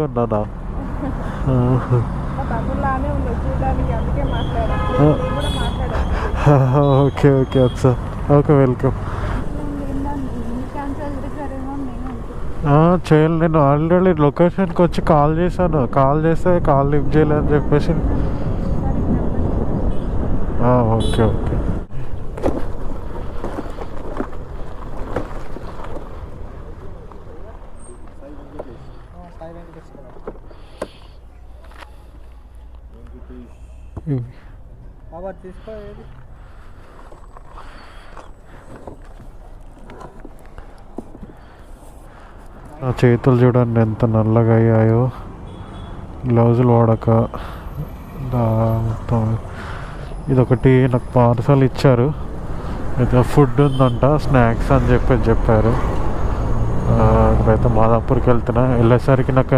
ఉన్నానా? మా తమ్ముళ్ళలానే ఉంది చూడడానికి, అందుకే మాట్లాడాను. నేను కూడా మాట్లాడాను. ఓకే ఓకే ఒకసారి ఓకే వెల్కమ్. క్యాన్సల్ చేశారేమో నేను అనుకుంటున్నాను. చేయాలి. నేను ఆల్రెడీ లొకేషన్కి వచ్చి కాల్ చేశాను. కాల్ చేస్తే కాల్ లిఫ్ట్ చేయలేదని చెప్పేసి. Okay okay. నా చేతులు చూడండి ఎంత నల్లగా అయ్యాయో, గ్లౌజులు వాడక. మొత్తం ఇదొకటి నాకు పార్సల్ ఇచ్చారు. ఏదో ఫుడ్ ఉందంట, స్నాక్స్ అని చెప్పారు. ఇప్పుడైతే మాదాపూర్కి వెళ్తున్నా. వెళ్ళేసరికి నాకు